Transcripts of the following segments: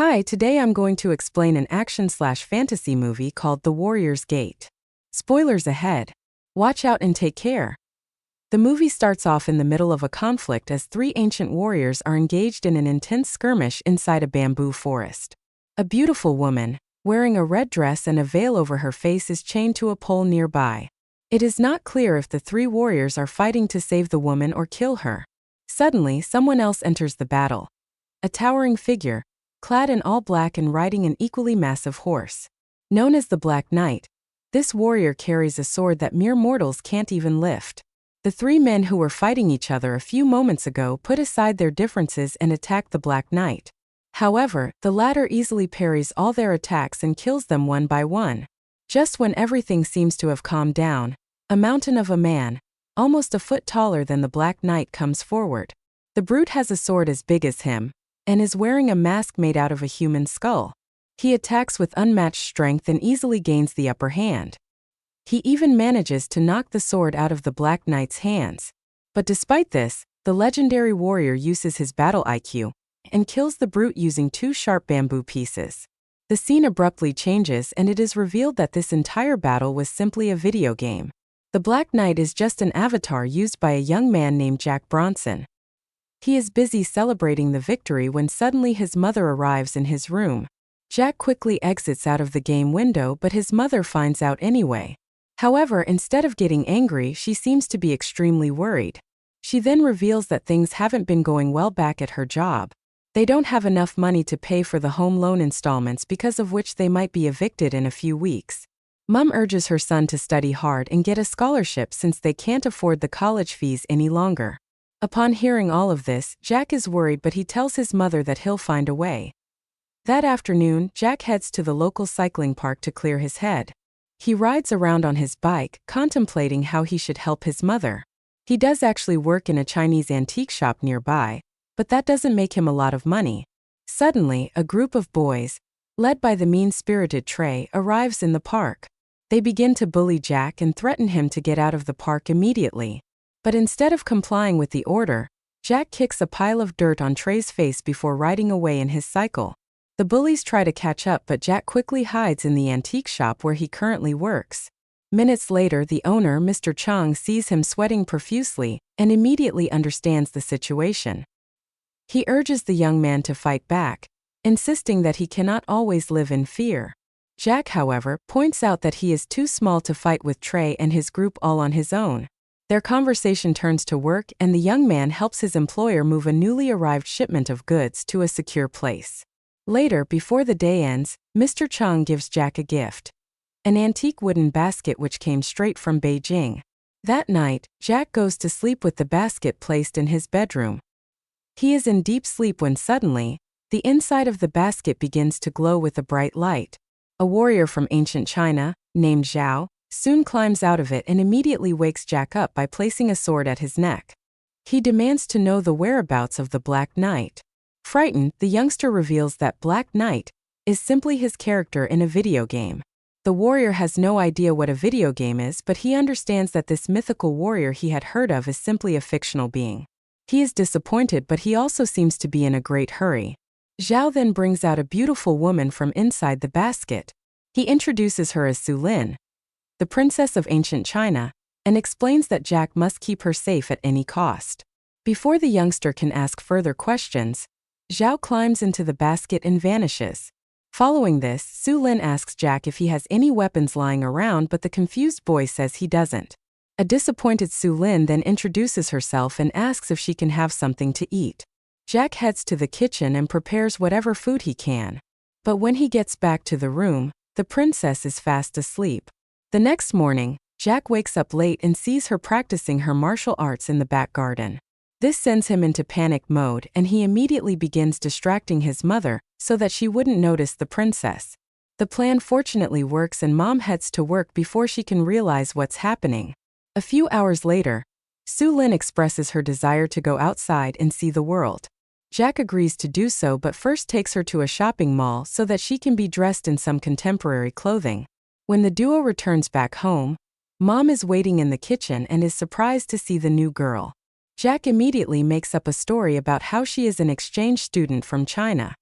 Hi, today I'm going to explain an action/fantasy movie called The Warrior's Gate. Spoilers ahead. Watch out and take care. The movie starts off in the middle of a conflict as three ancient warriors are engaged in an intense skirmish inside a bamboo forest. A beautiful woman, wearing a red dress and a veil over her face, is chained to a pole nearby. It is not clear if the three warriors are fighting to save the woman or kill her. Suddenly, someone else enters the battle. A towering figure, clad in all black and riding an equally massive horse. Known as the Black Knight, this warrior carries a sword that mere mortals can't even lift. The three men who were fighting each other a few moments ago put aside their differences and attack the Black Knight. However, the latter easily parries all their attacks and kills them one by one. Just when everything seems to have calmed down, a mountain of a man, almost a foot taller than the Black Knight, comes forward. The brute has a sword as big as him, and is wearing a mask made out of a human skull. He attacks with unmatched strength and easily gains the upper hand. He even manages to knock the sword out of the Black Knight's hands. But despite this, the legendary warrior uses his battle IQ and kills the brute using two sharp bamboo pieces. The scene abruptly changes and it is revealed that this entire battle was simply a video game. The Black Knight is just an avatar used by a young man named Jack Bronson. He is busy celebrating the victory when suddenly his mother arrives in his room. Jack quickly exits out of the game window, but his mother finds out anyway. However, instead of getting angry, she seems to be extremely worried. She then reveals that things haven't been going well back at her job. They don't have enough money to pay for the home loan installments, because of which they might be evicted in a few weeks. Mom urges her son to study hard and get a scholarship since they can't afford the college fees any longer. Upon hearing all of this, Jack is worried, but he tells his mother that he'll find a way. That afternoon, Jack heads to the local cycling park to clear his head. He rides around on his bike, contemplating how he should help his mother. He does actually work in a Chinese antique shop nearby, but that doesn't make him a lot of money. Suddenly, a group of boys, led by the mean-spirited Trey, arrives in the park. They begin to bully Jack and threaten him to get out of the park immediately. But instead of complying with the order, Jack kicks a pile of dirt on Trey's face before riding away in his cycle. The bullies try to catch up, but Jack quickly hides in the antique shop where he currently works. Minutes later, the owner, Mr. Chang, sees him sweating profusely and immediately understands the situation. He urges the young man to fight back, insisting that he cannot always live in fear. Jack, however, points out that he is too small to fight with Trey and his group all on his own. Their conversation turns to work, and the young man helps his employer move a newly arrived shipment of goods to a secure place. Later, before the day ends, Mr. Chang gives Jack a gift: an antique wooden basket which came straight from Beijing. That night, Jack goes to sleep with the basket placed in his bedroom. He is in deep sleep when suddenly, the inside of the basket begins to glow with a bright light. A warrior from ancient China, named Zhao, soon climbs out of it and immediately wakes Jack up by placing a sword at his neck. He demands to know the whereabouts of the Black Knight. Frightened, the youngster reveals that Black Knight is simply his character in a video game. The warrior has no idea what a video game is, but he understands that this mythical warrior he had heard of is simply a fictional being. He is disappointed, but he also seems to be in a great hurry. Zhao then brings out a beautiful woman from inside the basket. He introduces her as Su Lin, the princess of ancient China, and explains that Jack must keep her safe at any cost. Before the youngster can ask further questions, Zhao climbs into the basket and vanishes. Following this, Su Lin asks Jack if he has any weapons lying around, but the confused boy says he doesn't. A disappointed Su Lin then introduces herself and asks if she can have something to eat. Jack heads to the kitchen and prepares whatever food he can. But when he gets back to the room, the princess is fast asleep. The next morning, Jack wakes up late and sees her practicing her martial arts in the back garden. This sends him into panic mode, and he immediately begins distracting his mother so that she wouldn't notice the princess. The plan fortunately works, and Mom heads to work before she can realize what's happening. A few hours later, Su Lin expresses her desire to go outside and see the world. Jack agrees to do so, but first takes her to a shopping mall so that she can be dressed in some contemporary clothing. When the duo returns back home, Mom is waiting in the kitchen and is surprised to see the new girl. Jack immediately makes up a story about how she is an exchange student from China.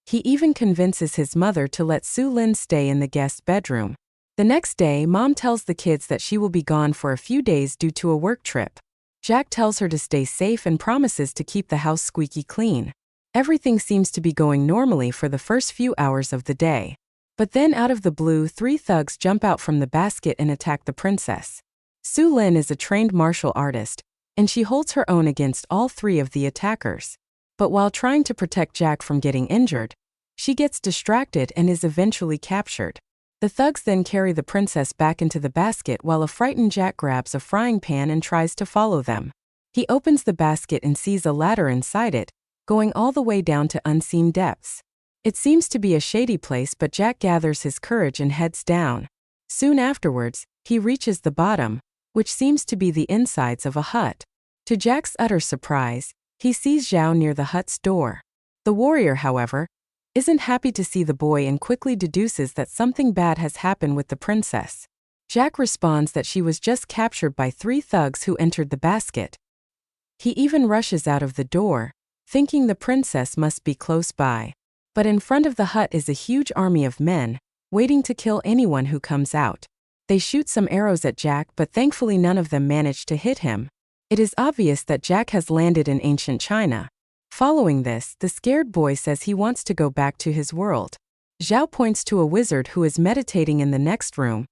He even convinces his mother to let Su Lin stay in the guest bedroom. The next day, Mom tells the kids that she will be gone for a few days due to a work trip. Jack tells her to stay safe and promises to keep the house squeaky clean. Everything seems to be going normally for the first few hours of the day. But then out of the blue, 3 thugs jump out from the basket and attack the princess. Su Lin is a trained martial artist, and she holds her own against all 3 of the attackers. But while trying to protect Jack from getting injured, she gets distracted and is eventually captured. The thugs then carry the princess back into the basket while a frightened Jack grabs a frying pan and tries to follow them. He opens the basket and sees a ladder inside it, going all the way down to unseen depths. It seems to be a shady place, but Jack gathers his courage and heads down. Soon afterwards, he reaches the bottom, which seems to be the insides of a hut. To Jack's utter surprise, he sees Zhao near the hut's door. The warrior, however, isn't happy to see the boy and quickly deduces that something bad has happened with the princess. Jack responds that she was just captured by 3 thugs who entered the basket. He even rushes out of the door, thinking the princess must be close by. But in front of the hut is a huge army of men, waiting to kill anyone who comes out. They shoot some arrows at Jack, but thankfully none of them manage to hit him. It is obvious that Jack has landed in ancient China. Following this, the scared boy says he wants to go back to his world. Zhao points to a wizard who is meditating in the next room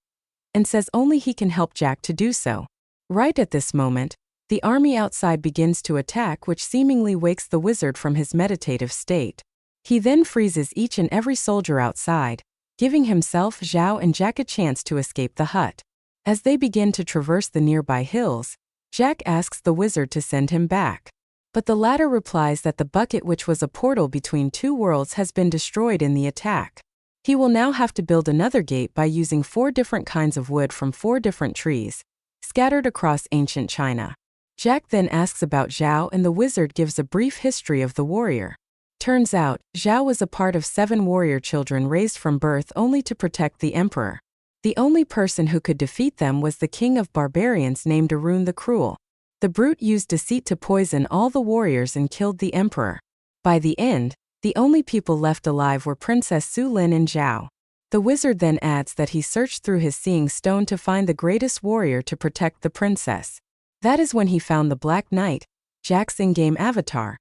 and says only he can help Jack to do so. Right at this moment, the army outside begins to attack, which seemingly wakes the wizard from his meditative state. He then freezes each and every soldier outside, giving himself, Zhao, and Jack a chance to escape the hut. As they begin to traverse the nearby hills, Jack asks the wizard to send him back. But the latter replies that the bucket, which was a portal between 2 worlds, has been destroyed in the attack. He will now have to build another gate by using 4 different kinds of wood from 4 different trees, scattered across ancient China. Jack then asks about Zhao, and the wizard gives a brief history of the warrior. Turns out, Zhao was a part of 7 warrior children raised from birth only to protect the emperor. The only person who could defeat them was the king of barbarians named Arun the Cruel. The brute used deceit to poison all the warriors and killed the emperor. By the end, the only people left alive were Princess Su Lin and Zhao. The wizard then adds that he searched through his seeing stone to find the greatest warrior to protect the princess. That is when he found the Black Knight, Jack's in-game avatar,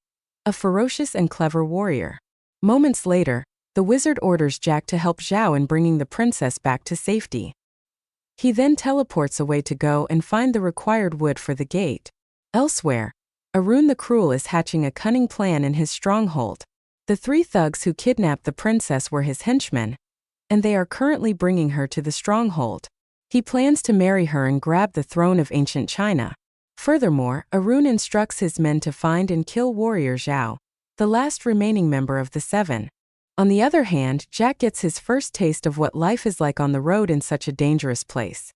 a ferocious and clever warrior. Moments later, the wizard orders Jack to help Zhao in bringing the princess back to safety. He then teleports away to go and find the required wood for the gate. Elsewhere, Arun the Cruel is hatching a cunning plan in his stronghold. The 3 thugs who kidnapped the princess were his henchmen, and they are currently bringing her to the stronghold. He plans to marry her and grab the throne of ancient China. Furthermore, Arun instructs his men to find and kill warrior Zhao, the last remaining member of the 7. On the other hand, Jack gets his first taste of what life is like on the road in such a dangerous place.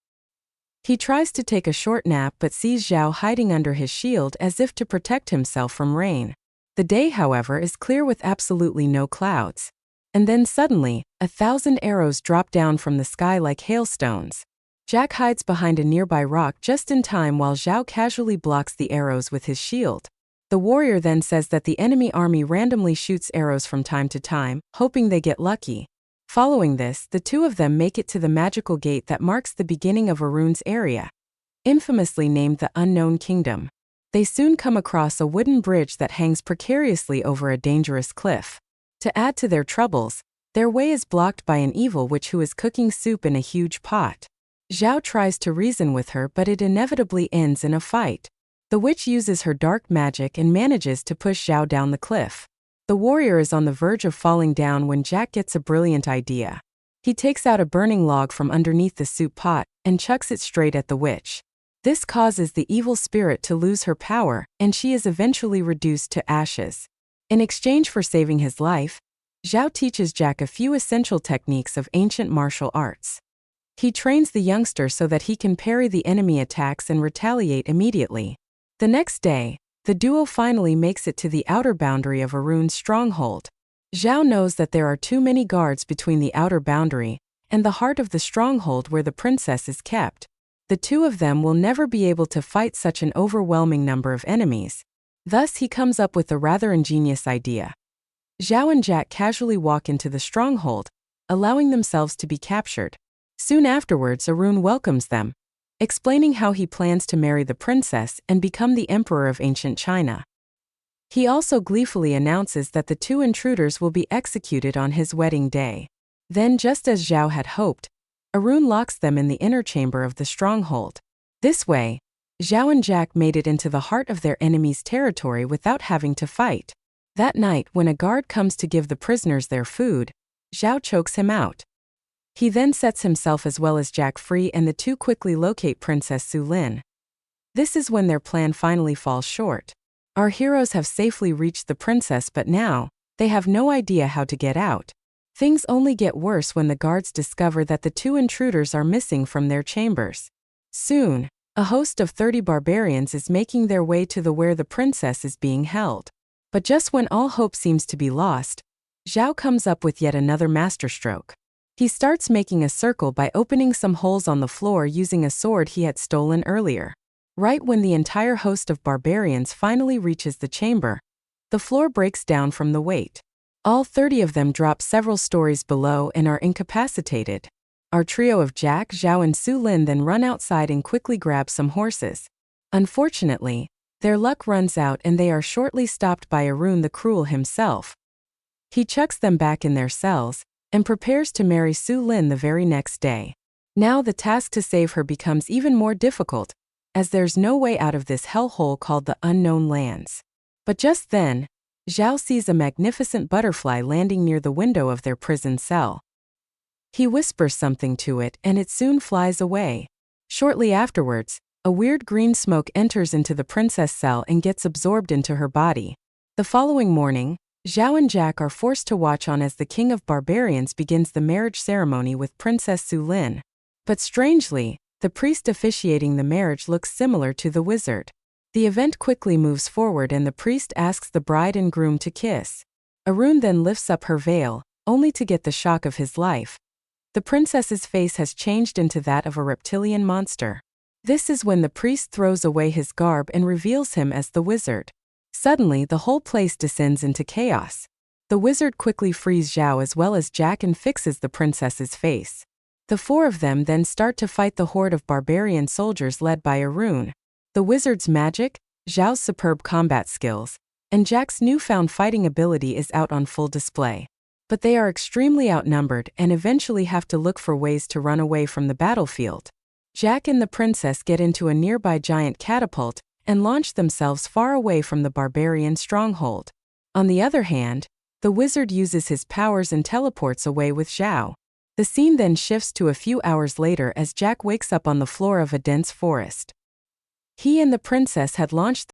He tries to take a short nap but sees Zhao hiding under his shield as if to protect himself from rain. The day, however, is clear with absolutely no clouds. And then suddenly, 1,000 arrows drop down from the sky like hailstones. Jack hides behind a nearby rock just in time while Zhao casually blocks the arrows with his shield. The warrior then says that the enemy army randomly shoots arrows from time to time, hoping they get lucky. Following this, the 2 of them make it to the magical gate that marks the beginning of Arun's area, infamously named the Unknown Kingdom. They soon come across a wooden bridge that hangs precariously over a dangerous cliff. To add to their troubles, their way is blocked by an evil witch who is cooking soup in a huge pot. Zhao tries to reason with her, but it inevitably ends in a fight. The witch uses her dark magic and manages to push Zhao down the cliff. The warrior is on the verge of falling down when Jack gets a brilliant idea. He takes out a burning log from underneath the soup pot and chucks it straight at the witch. This causes the evil spirit to lose her power, and she is eventually reduced to ashes. In exchange for saving his life, Zhao teaches Jack a few essential techniques of ancient martial arts. He trains the youngster so that he can parry the enemy attacks and retaliate immediately. The next day, the duo finally makes it to the outer boundary of Arun's stronghold. Zhao knows that there are too many guards between the outer boundary and the heart of the stronghold where the princess is kept. The 2 of them will never be able to fight such an overwhelming number of enemies. Thus he comes up with a rather ingenious idea. Zhao and Jack casually walk into the stronghold, allowing themselves to be captured. Soon afterwards, Arun welcomes them, explaining how he plans to marry the princess and become the emperor of ancient China. He also gleefully announces that the two intruders will be executed on his wedding day. Then, just as Zhao had hoped, Arun locks them in the inner chamber of the stronghold. This way, Zhao and Jack made it into the heart of their enemy's territory without having to fight. That night, when a guard comes to give the prisoners their food, Zhao chokes him out. He then sets himself as well as Jack free, and the two quickly locate Princess Su Lin. This is when their plan finally falls short. Our heroes have safely reached the princess, but now, they have no idea how to get out. Things only get worse when the guards discover that the two intruders are missing from their chambers. Soon, a host of 30 barbarians is making their way to where the princess is being held. But just when all hope seems to be lost, Zhao comes up with yet another masterstroke. He starts making a circle by opening some holes on the floor using a sword he had stolen earlier. Right when the entire host of barbarians finally reaches the chamber, the floor breaks down from the weight. All 30 of them drop several stories below and are incapacitated. Our trio of Jack, Zhao and Su Lin then run outside and quickly grab some horses. Unfortunately, their luck runs out and they are shortly stopped by Arun the Cruel himself. He chucks them back in their cells and prepares to marry Su Lin the very next day. Now the task to save her becomes even more difficult, as there's no way out of this hellhole called the Unknown Lands. But just then, Zhao sees a magnificent butterfly landing near the window of their prison cell. He whispers something to it and it soon flies away. Shortly afterwards, a weird green smoke enters into the princess cell and gets absorbed into her body. The following morning, Zhao and Jack are forced to watch on as the king of barbarians begins the marriage ceremony with Princess Su Lin. But strangely, the priest officiating the marriage looks similar to the wizard. The event quickly moves forward and the priest asks the bride and groom to kiss. Arun then lifts up her veil, only to get the shock of his life. The princess's face has changed into that of a reptilian monster. This is when the priest throws away his garb and reveals him as the wizard. Suddenly, the whole place descends into chaos. The wizard quickly frees Zhao as well as Jack and fixes the princess's face. The four of them then start to fight the horde of barbarian soldiers led by Arun. The wizard's magic, Zhao's superb combat skills, and Jack's newfound fighting ability is out on full display. But they are extremely outnumbered and eventually have to look for ways to run away from the battlefield. Jack and the princess get into a nearby giant catapult and launch themselves far away from the barbarian stronghold. On the other hand, the wizard uses his powers and teleports away with Zhao. The scene then shifts to a few hours later as Jack wakes up on the floor of a dense forest. He and the princess had launched